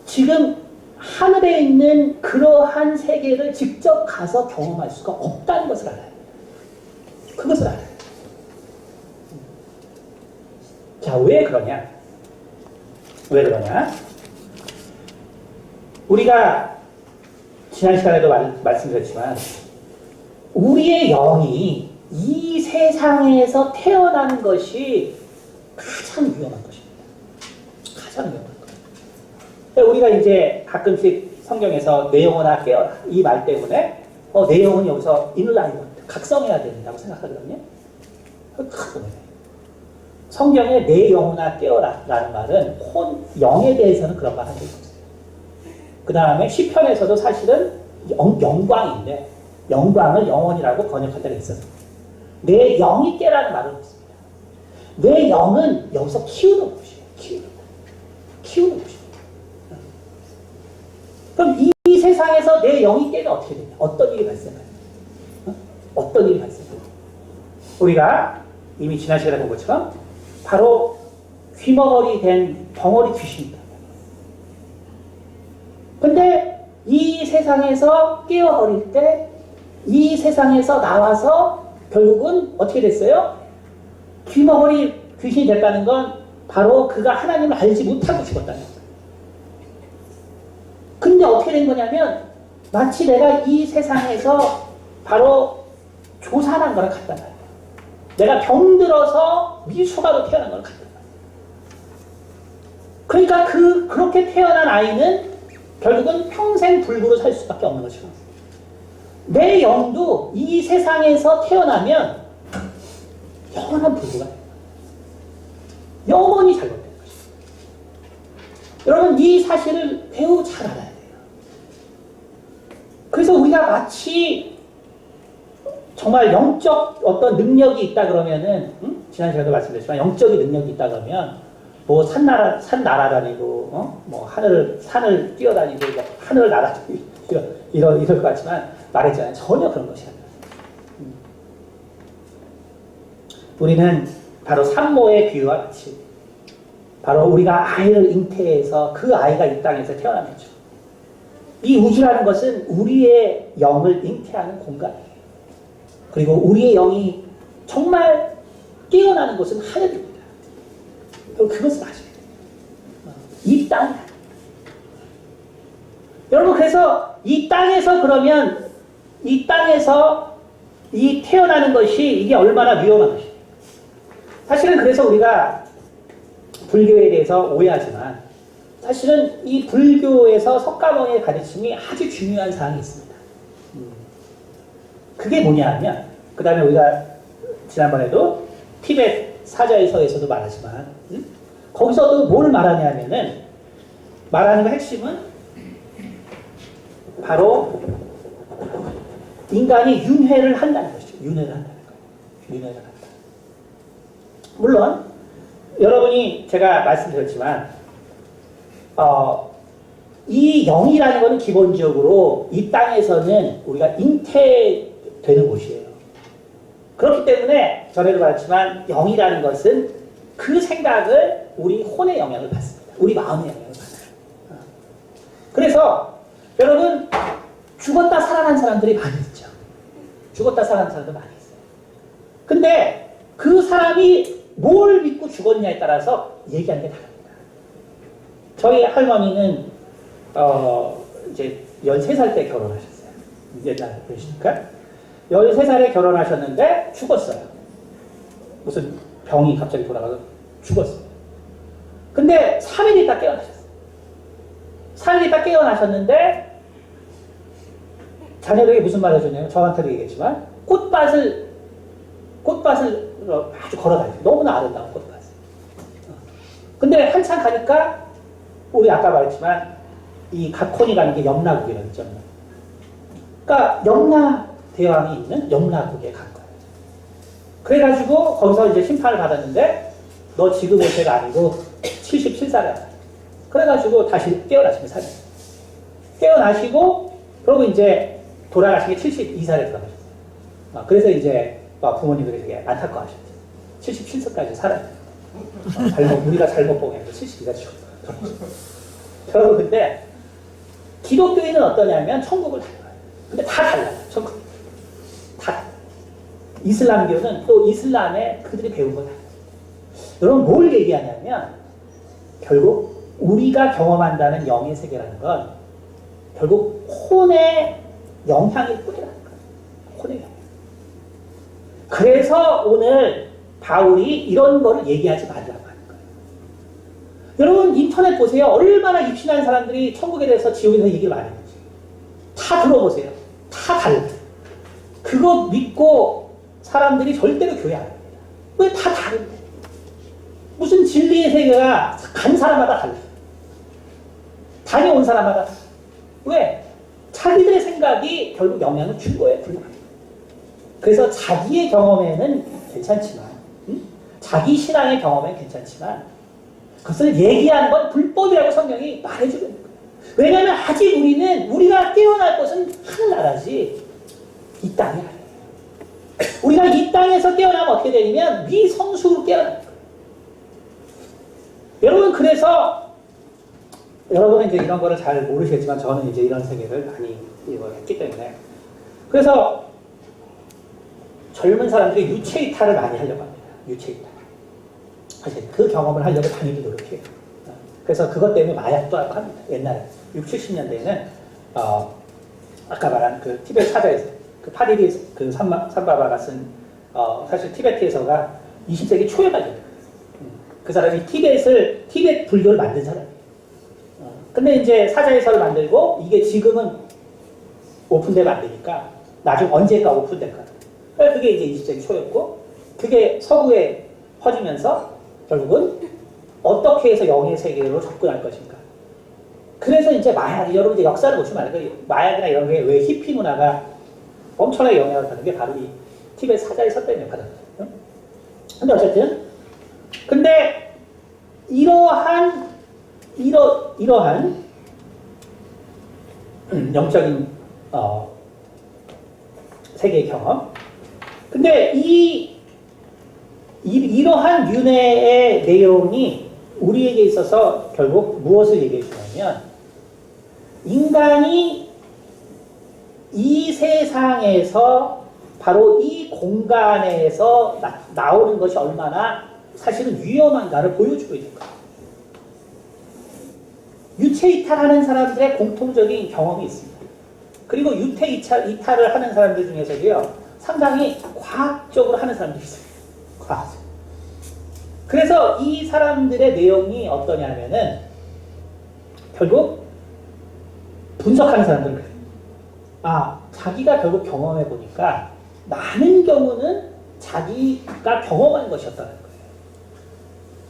Speaker 1: 지금 하늘에 있는 그러한 세계를 직접 가서 경험할 수가 없다는 것을 알아요. 그것을 알아요. 자, 왜 그러냐? 왜 그러냐? 우리가 지난 시간에도 말씀드렸지만 우리의 영이 이 세상에서 태어나는 것이 가장 위험한 것입니다. 가장 위험한 것. 우리가 이제 가끔씩 성경에서 내 영혼아 깨어라 이 말 때문에 내 영혼이 여기서 인라이먼트 각성해야 된다고 생각하거든요. 성경에 내 영혼아 깨어라 라는 말은 영에 대해서는 그런 말 하는 게 없어요. 그 다음에 시편에서도 사실은 영광인데 영광을 영혼이라고 번역할 때가 있어요. 내 영이 깨라는 말은 없습니다. 내 영은 여기서 키우는 곳이에요. 키우는 곳입니다. 그럼 이 세상에서 내 영이 깨면 어떻게 되냐? 어떤 일이 발생해요? 어떤 일이 발생해요? 우리가 이미 지난 시간에 본 것처럼 바로 귀머거리 된 벙어리 귀신이다. 근데 이 세상에서 깨어버릴 때 이 세상에서 나와서 결국은 어떻게 됐어요? 귀머거리 귀신이 됐다는 건 바로 그가 하나님을 알지 못하고 죽었다는 거예요. 근데 어떻게 된 거냐면 마치 내가 이 세상에서 바로 조산한 거랑 같단 말이에요. 내가 병들어서 미숙아로 태어난 거랑 같단 말이에요. 그러니까 그렇게 태어난 아이는 결국은 평생 불구로 살 수밖에 없는 것이죠. 내 영도 이 세상에서 태어나면 영원한 불구가 됩니다. 영원히 잘못된 것입니다. 여러분 이 사실을 매우 잘 알아야 돼요. 그래서 우리가 마치 정말 영적 어떤 능력이 있다 그러면은 지난 시간에도 말씀드렸지만 영적인 능력이 있다 그러면 뭐 산 날아다니고 뭐 산을 뛰어다니고 뭐 하늘을 날아다니고 이럴 것 같지만 말했잖아요. 전혀 그런 것이 아니에요. 우리는 바로 산모의 비유와 같이 바로 우리가 아이를 잉태해서 그 아이가 이 땅에서 태어나는 거죠. 이 우주라는 것은 우리의 영을 잉태하는 공간이에요. 그리고 우리의 영이 정말 깨어나는 곳은 하늘입니다. 그것을 아셔야 돼요. 이 땅. 여러분 그래서 이 땅에서 그러면 이 땅에서 이 태어나는 것이 이게 얼마나 위험한 것이에요. 사실은 그래서 우리가 불교에 대해서 오해하지만 사실은 이 불교에서 석가모니의 가르침이 아주 중요한 사항이 있습니다. 그게 뭐냐 하면 그 다음에 우리가 지난번에도 티벳 사자에서에서도 말하지만 거기서도 뭘 말하냐면은 말하는 그 핵심은 바로 인간이 윤회를 한다는 것이죠. 윤회를 한다는 거예요. 윤회를 한다. 물론 여러분이 제가 말씀드렸지만 이 영이라는 것은 기본적으로 이 땅에서는 우리가 잉태되는 곳이에요. 그렇기 때문에 전에도 말했지만 영이라는 것은 그 생각을 우리 혼의 영향을 받습니다. 우리 마음의 영향을 받아요. 그래서 여러분 죽었다 살아난 사람들이 많이 있죠. 죽었다 살아난 사람들 많이 있어요. 근데 그 사람이 뭘 믿고 죽었냐에 따라서 얘기하는 게 다릅니다. 저희 할머니는 이제 13살 때 결혼하셨어요. 옛날 그러시니까 13살에 결혼하셨는데 죽었어요. 무슨 병이 갑자기 돌아가서 죽었어요. 근데 3일 있다 깨어나셨어요. 3일 있다 깨어나셨는데 자녀들에게 무슨 말을 해줬냐면 저한테도 얘기했지만 꽃밭을 아주 걸어다니죠. 너무나 아름다운 꽃밭을. 근데 한참 가니까 우리 아까 말했지만 이 가콘이라는 게 염라국이라고 했죠. 그러니까 염라 대왕이 있는 염라국에 간 거예요. 그래가지고 거기서 이제 심판을 받았는데 너 지금 5세가 아니고 77살이야. 그래가지고 다시 깨어나시면 살아요. 깨어나시고 그러고 이제 돌아가신 게 72살에 돌아가셨어요. 그래서 이제 부모님들이 되게 안타까워하셨죠. 77세까지 살아야 돼요. 우리가 잘못 보면 72가 죽어. 여러분 근데 기독교인은 어떠냐면 천국을 달라요. 근데 다 달라요. 천국. 다. 이슬람교는 또 이슬람에 그들이 배운 거 달라요. 여러분 뭘 얘기하냐면 결국 우리가 경험한다는 영의 세계라는 건 결국 혼의 영향일 뿐이라는 거예요. 혼의 영향. 그래서 오늘 바울이 이런 거를 얘기하지 말라고 하는 거예요. 여러분 인터넷 보세요. 얼마나 입신한 사람들이 천국에 대해서 지옥에 대해서 얘기를 많이 하는지. 다 들어보세요. 다 달라요. 그거 믿고 사람들이 절대로 교회 안 합니다. 왜 다 다른데? 무슨 진리의 세계가 간 사람마다 달라요. 다녀온 사람마다. 왜? 자기들의 생각이 결국 영향을 준 거예요. 그래서 자기의 경험에는 괜찮지만 자기 신앙의 경험에는 괜찮지만 그것을 얘기하는 건 불법이라고 성경이 말해주는 거예요. 왜냐하면 아직 우리가 깨어날 것은 하늘나라지 이 땅이 아니에요. 우리가 이 땅에서 깨어나면 어떻게 되냐면 미성숙으로 깨어나는 거예요. 여러분 그래서 여러분은 이제 이런 거를 잘 모르시겠지만 저는 이제 이런 세계를 많이 했기 때문에 그래서 젊은 사람들이 유체 이탈을 많이 하려고 합니다. 유체 이탈. 사실 그 경험을 하려고 당연히 노력해요. 그래서 그것 때문에 마약도 하고 합니다. 옛날에 60, 70년대에는 아까 말한 그 티베트 사자에서 그 파리리 그 삼바바가 쓴 사실 티베트에서가 20세기 초에 발견돼요. 그 사람이 티베트 불교를 만든 사람이에요. 근데 이제 사자에서를 만들고 이게 지금은 오픈되면 안 되니까 나중에 언제가 오픈될까. 그게 이제 20세기 초였고 그게 서구에 퍼지면서 결국은 어떻게 해서 영의 세계로 접근할 것인가. 그래서 이제 마약, 여러분 이제 역사를 보시면 알아요. 마약이나 이런 게 왜 히피 문화가 엄청나게 영향을 받는 게 바로 이 티베트 사자에서 때문에 받았거든요. 근데 어쨌든 근데 이러한 영적인 세계의 경험. 근데 이러한 윤회의 내용이 우리에게 있어서 결국 무엇을 얘기해 주냐면 인간이 이 세상에서 바로 이 공간에서 나오는 것이 얼마나 사실은 위험한가를 보여주고 있는 거예요. 유체 이탈하는 사람들의 공통적인 경험이 있습니다. 그리고 유체 이탈을 하는 사람들 중에서도요, 상당히 과학적으로 하는 사람들이 있어요. 과학적. 그래서 이 사람들의 내용이 어떠냐면은 결국 분석하는 사람들은 그래요. 자기가 결국 경험해 보니까 많은 경우는 자기가 경험한 것이었다는 거예요.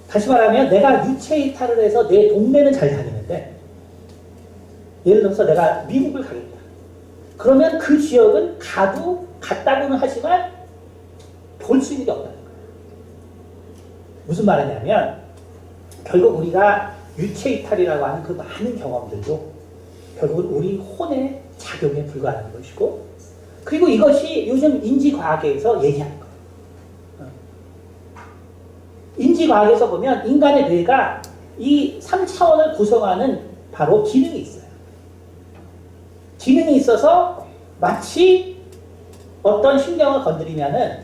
Speaker 1: 다시 말하면 내가 유체 이탈을 해서 내 동네는 잘 다니는데 예를 들어서 내가 미국을 가겠다. 그러면 그 지역은 갔다고는 하지만 볼 수 있는 게 없다는 거예요. 무슨 말이냐면 결국 우리가 유체 이탈이라고 하는 그 많은 경험들도 결국은 우리 혼의 작용에 불과한 것이고 그리고 이것이 요즘 인지과학에서 얘기하는 거예요. 인지과학에서 보면 인간의 뇌가 이 3차원을 구성하는 바로 기능이 있어요. 기능이 있어서 마치 어떤 신경을 건드리면은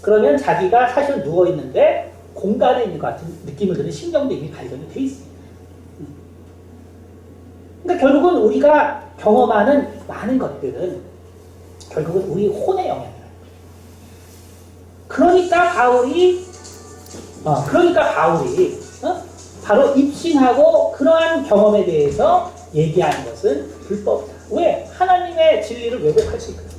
Speaker 1: 그러면 자기가 사실 누워있는데 공간에 있는 것 같은 느낌을 드는 신경도 이미 발견이 돼 있습니다. 그러니까 결국은 우리가 경험하는 많은 것들은 결국은 우리 혼의 영향이에요. 그러니까 바울이 바로 입신하고 그러한 경험에 대해서 얘기하는 것은 불법이다. 왜? 하나님의 진리를 왜곡할 수 있거든요.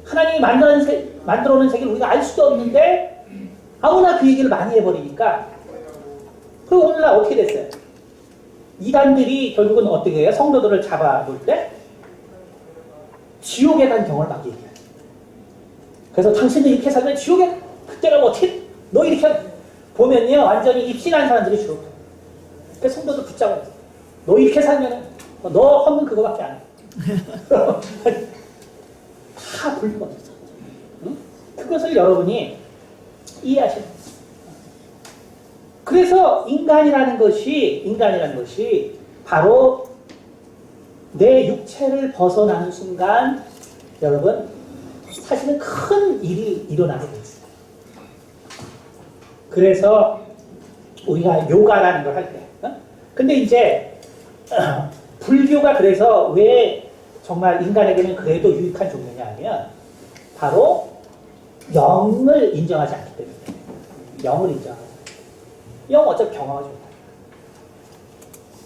Speaker 1: 하나님이 만들어 놓은 세계를 우리가 알 수도 없는데 아무나 그 얘기를 많이 해버리니까 그리고 오늘날 어떻게 됐어요? 이단들이 결국은 어떻게 해요? 성도들을 잡아볼 때 지옥에 간 경험을 막 얘기해요. 그래서 당신들 이렇게 살면 지옥에 그때가 어떻게 너 이렇게 보면요, 완전히 입신한 사람들이 주로. 그 성도들 붙잡아요. 너 이렇게 살면은 너 헌금 그거밖에 안 해. 다 불법. 응? 그것을 여러분이 이해하셔야 돼요. 그래서 인간이라는 것이 바로 내 육체를 벗어나는 순간 여러분 사실은 큰 일이 일어나게 돼 있어요. 그래서 우리가 요가라는 걸 할 때, 근데 이제 불교가 그래서 왜 정말 인간에게는 그래도 유익한 종교냐 하면 바로 영을 인정하지 않기 때문에. 영을 인정하지. 영 어차피 경험하지 못해요.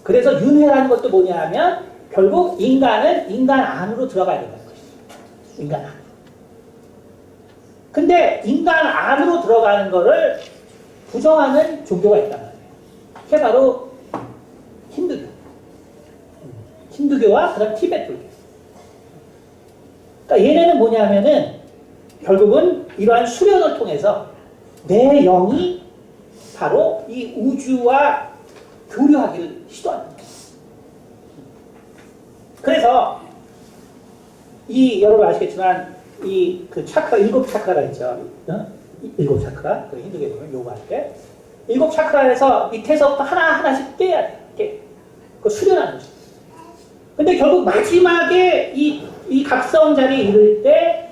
Speaker 1: 그래서 윤회라는 것도 뭐냐 하면 결국 인간은 인간 안으로 들어가야 된다는 것이죠. 인간 안. 근데 인간 안으로 들어가는 거를 부정하는 종교가 있단 말이에요. 그게 바로 힌두교. 힌두교와 그다음 티베트 불교. 그러니까 얘네는 뭐냐면은 결국은 이러한 수련을 통해서 내 영이 바로 이 우주와 교류하기를 시도하는 거예요. 그래서 이 여러분 아시겠지만 이 그 차크라 일곱 차크라가 있죠. 일곱 차크라 그 힌두교 보면 요가할 때 일곱 차크라에서 밑에서부터 하나 하나씩 깨야 돼. 그 수련하는 거죠. 근데 결국 마지막에 이 각성 자리에 이를 때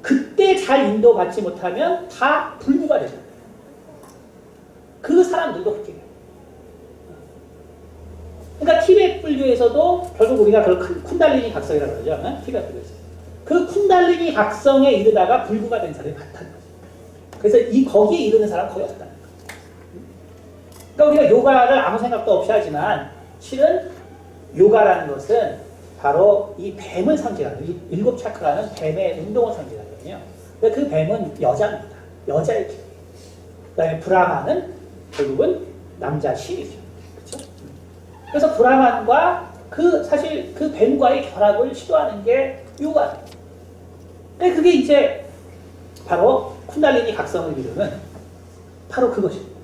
Speaker 1: 그때 잘 인도받지 못하면 다 불구가 되죠. 그 사람들도 그렇게 해요. 그러니까 티베트 불교에서도 결국 우리가 그걸 쿤달리니 각성이라고 그러죠. 티베트 불교에서. 그 쿤달리니 각성에 이르다가 불구가 된 사람이 많다는 거죠. 그래서 거기에 이르는 사람은 거의 없다는 거죠. 그러니까 우리가 요가를 아무 생각도 없이 하지만 실은 요가라는 것은 바로 이 뱀을 상징하는 이 일곱 차크라는 뱀의 운동을 상징하거든요. 그 뱀은 여자입니다. 여자의 기분. 그다음에 브라마는 결국은 남자 신이죠. 그렇죠? 그래서 브라만과 사실 그 뱀과의 결합을 시도하는 게 요가예요. 근데 그게 이제 바로 쿤달리니 각성을 이루는 바로 그것입니다.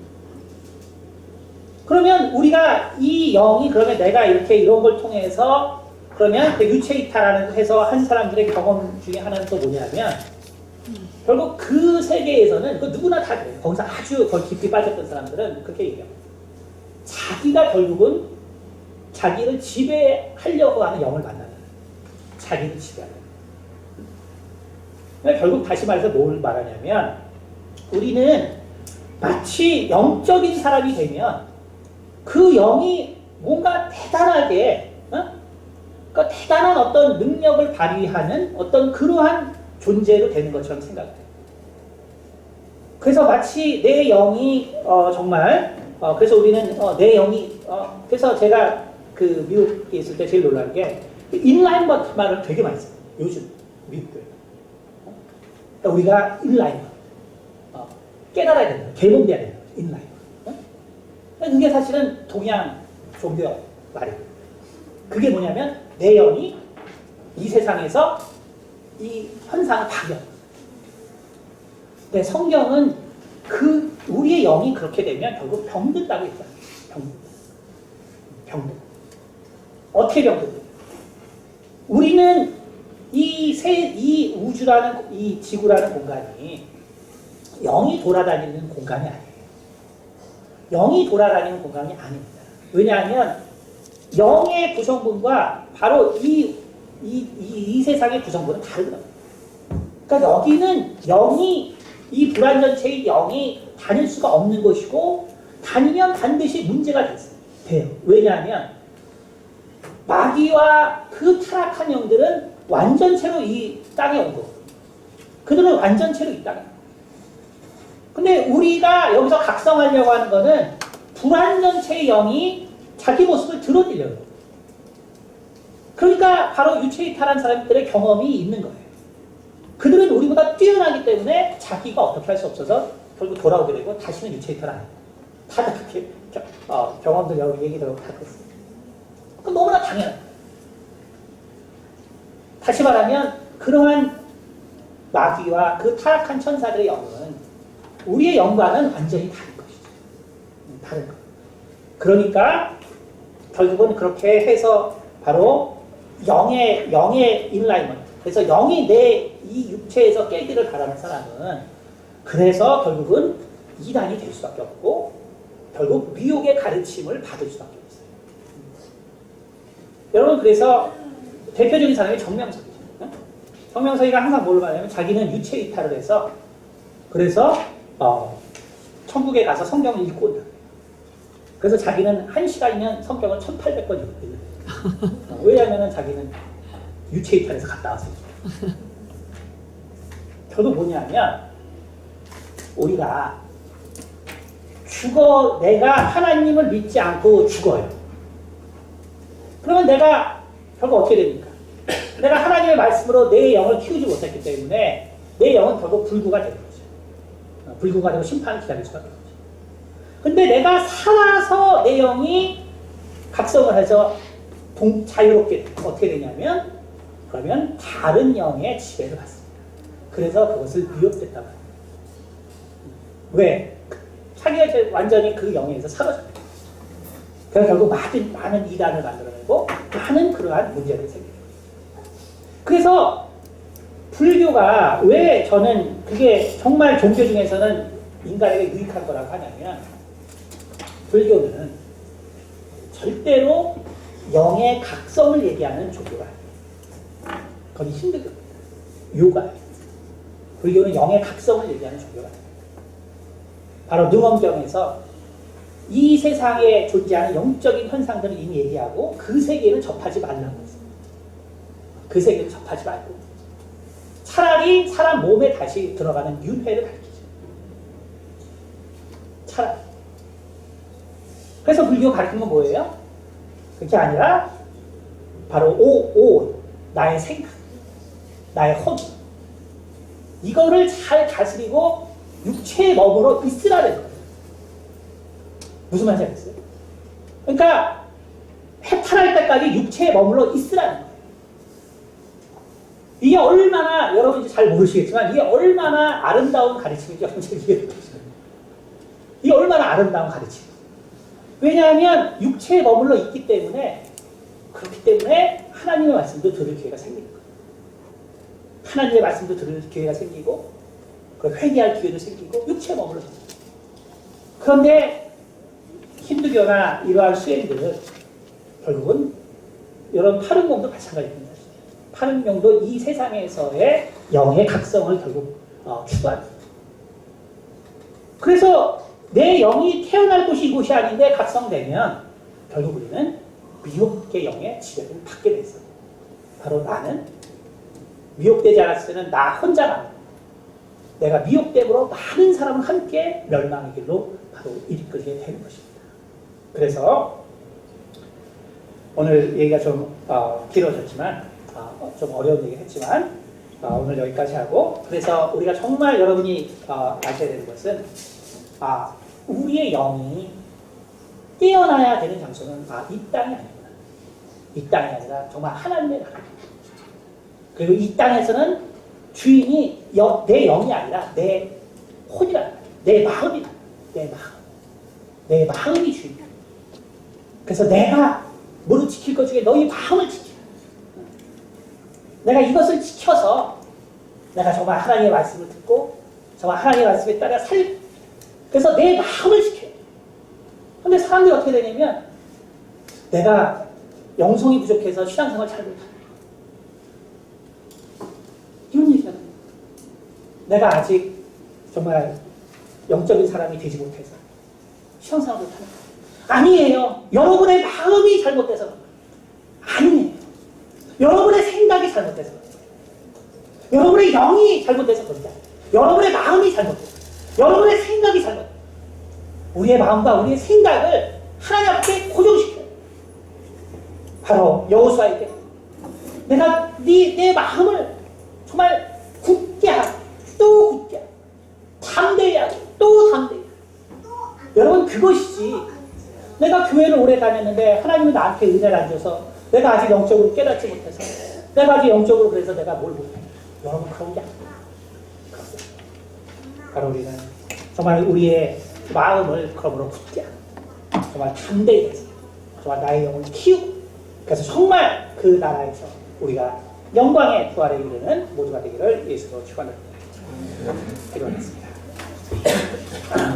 Speaker 1: 그러면 우리가 이 영이 그러면 내가 이렇게 이런 걸 통해서 그러면 유체이타라는 해서 한 사람들의 경험 중에 하나는 또 뭐냐면 결국 그 세계에서는 그 누구나 다 그래요. 거기서 아주 거기 깊이 빠졌던 사람들은 그렇게 얘기해요. 자기가 결국은 자기를 지배하려고 하는 영을 만나는 자기를 지배하는. 그러니까 결국 다시 말해서 뭘 말하냐면 우리는 마치 영적인 사람이 되면 그 영이 뭔가 대단하게 그러니까 대단한 어떤 능력을 발휘하는 어떤 그러한 존재로 되는 것처럼 생각돼요. 그래서 마치 내 영이 정말 그래서 우리는 내 영이 그래서 제가 그 미국에 있을 때 제일 놀란 게 인라인먼트 말을 되게 많이 써요. 요즘 미국들. 그러니까 우리가 인라인먼트 깨달아야 된다. 개몽돼야 된다. 인라인먼트. 그게 사실은 동양 종교 말이에요. 그게 뭐냐면 내 영이 이 세상에서 이 현상을 발견. 근데 성경은 우리의 영이 그렇게 되면 결국 병든다고 했잖아요. 병든. 어떻게 병든? 우리는 이 우주라는 이 지구라는 공간이 영이 돌아다니는 공간이 아니에요. 영이 돌아다니는 공간이 아닙니다. 왜냐하면 영의 구성분과 바로 이 세상의 구성분은 다르거든요. 그러니까 여기는 이 불완전체의 영이 다닐 수가 없는 것이고 다니면 반드시 문제가 돼요. 왜냐하면 마귀와 그 타락한 영들은 완전체로 이 땅에 온 거고 그들은 완전체로 이 땅에. 근데 우리가 여기서 각성하려고 하는 거는 불완전체의 영이 자기 모습을 드러내려고. 그러니까 바로 유체이탈한 사람들의 경험이 있는 거예요. 그들은 우리보다 뛰어나기 때문에 자기가 어떻게 할 수 없어서 결국 돌아오게 되고 다시는 유체이탈 안 해요. 다들 그렇게 경험들 여러 얘기도 다 그렇습니다. 그건 너무나 당연해요. 다시 말하면 그러한 마귀와 그 타락한 천사들의 영은 우리의 영과는 완전히 다른 것이죠. 다른 것. 그러니까 결국은 그렇게 해서 바로 영의 인라이먼트. 그래서 영이 내 이 육체에서 깨기를 바라는 사람은 그래서 결국은 이단이 될 수밖에 없고 결국 미혹의 가르침을 받을 수밖에 없어요. 여러분 그래서 대표적인 사람이 정명석이죠. 정명석이가 항상 뭘 말하냐면 자기는 유체 이탈을 해서 그래서 천국에 가서 성경을 읽고 온다. 그래서 자기는 1시간이면 성경을 1800번 읽거든요. 왜냐하면 자기는 유체 이탈에서 갔다 왔어요. 결국 뭐냐면 우리가 내가 하나님을 믿지 않고 죽어요. 그러면 내가 결국 어떻게 됩니까? 내가 하나님의 말씀으로 내 영을 키우지 못했기 때문에 내 영은 결국 불구가 되는 거죠. 불구가 되고 심판을 기다릴 수밖에 없죠. 근데 내가 살아서 내 영이 각성을 해서 자유롭게 어떻게 되냐면 그러면 다른 영의 지배를 받습니다. 그래서 그것을 미혹됐다고 합니다. 왜? 자기가 이제 완전히 그 영에서 사라져요. 그래서 결국 많은 이단을 만들어내고 많은 그러한 문제를 생겨요. 그래서 불교가 왜 저는 그게 정말 종교 중에서는 인간에게 유익한 거라고 하냐면 불교는 절대로 영의 각성을 얘기하는 종교가 아니에요. 그건 힌두교입니다. 요가예요. 불교는 영의 각성을 얘기하는 종교가 아니에요. 바로 능엄경에서 이 세상에 존재하는 영적인 현상들을 이미 얘기하고 그 세계를 접하지 말라고 했어요. 그 세계를 접하지 말고 차라리 사람 몸에 다시 들어가는 윤회를 가르치죠. 차라리. 그래서 불교 가르치는 건 뭐예요? 그게 아니라 바로 나의 생각, 나의 허기 이거를 잘 다스리고 육체에 머물러 있으라는 거예요. 무슨 말인지 알겠어요? 그러니까 해탈할 때까지 육체에 머물러 있으라는 거예요. 이게 얼마나 여러분이 잘 모르시겠지만 이게 얼마나 아름다운 가르침인지 여러분이 이해를 못하시거든요. 이게 얼마나 아름다운 가르침. 왜냐하면 육체에 머물러 있기 때문에 그렇기 때문에 하나님의 말씀도 들을 기회가 생기는 거예요. 하나님의 말씀도 들을 기회가 생기고 회개할 기회도 생기고 육체에 머물러 있어요. 그런데 힌두교나 이러한 수행들은 결국은 이런 파른공도 마찬가지입니다. 파른공도 이 세상에서의 영의 각성을 결국 추구합니다. 그래서 내 영이 태어날 곳이 이곳이 아닌데 각성되면 결국 우리는 미혹의 영의 지배를 받게 됐어요. 바로 나는 미혹되지 않았을 때는 나 혼자만 내가 미혹됨으로 많은 사람을 함께 멸망의 길로 바로 이끌게 되는 것입니다. 그래서 오늘 얘기가 좀 길어졌지만 좀 어려운 얘기를 했지만 오늘 여기까지 하고 그래서 우리가 정말 여러분이 아셔야 되는 것은 우리의 영이 깨어나야 되는 장소는 이 땅이 아니구나. 이 땅이 아니라 정말 하나님의 나라. 그리고 이 땅에서는 주인이 내 영이 아니라 내 혼이란 말이야. 내 마음이란 말이야. 내 마음이 주인이야. 그래서 내가 뭐를 지킬 것 중에 너희 마음을 지키라. 내가 이것을 지켜서 내가 정말 하나님의 말씀을 듣고 정말 하나님의 말씀에 따라 그래서 내 마음을 지켜야 돼. 근데 사람들이 어떻게 되냐면 내가 영성이 부족해서 신앙생활 잘 못한다. 이런 얘기잖아요. 내가 아직 정말 영적인 사람이 되지 못해서 신앙생활 못하는 거예요. 아니에요. 여러분의 마음이 잘못돼서 아니에요. 여러분의 생각이 잘못돼서 여러분의 영이 잘못돼서 그런다. 여러분의 마음이 잘못돼서 여러분의 생각이 잘못돼서 우리의 마음과 우리의 생각을 하나님 앞에 고정시켜요. 바로 여호수아에게 내가 내 마음을 정말 굳게 하고 또 굳게 하고 담대히 하고 또 담대히 하고 여러분 그것이지 내가 교회를 오래 다녔는데 하나님이 나한테 은혜를 안 줘서 내가 아직 영적으로 깨닫지 못해서 내가 아직 영적으로 그래서 내가 뭘 못해 여러분 그런 게 아니야. 바로 우리는 정말 우리의 마음을 그러므로 굳게 하고 정말 담대히 해서 정말 나의 영혼을 키우고 그래서 정말 그 나라에서 우리가 영광의 부활에 이르는 모두가 되기를 예수로 축원합니다. 기도하겠습니다.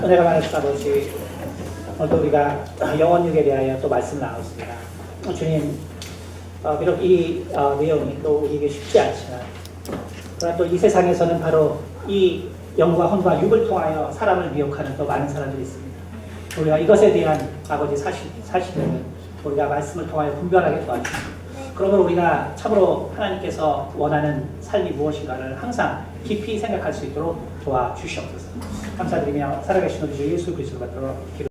Speaker 1: 은혜가 많으신 아버지, 오늘도 우리가 영혼육에 대하여 또 말씀을 나눴습니다. 주님, 비록 이 내용이 또 우리에게 쉽지 않지만 그러나 또 이 세상에서는 바로 이 영과 혼과 육을 통하여 사람을 미혹하는 또 많은 사람들이 있습니다. 우리가 이것에 대한 아버지 사실을 우리가 말씀을 통하여 분별하게 도와주시고 그러므로 우리가 참으로 하나님께서 원하는 삶이 무엇인가를 항상 깊이 생각할 수 있도록 도와주시옵소서. 감사드리며 살아계신 우리 주 예수 그리스도 받들어 기도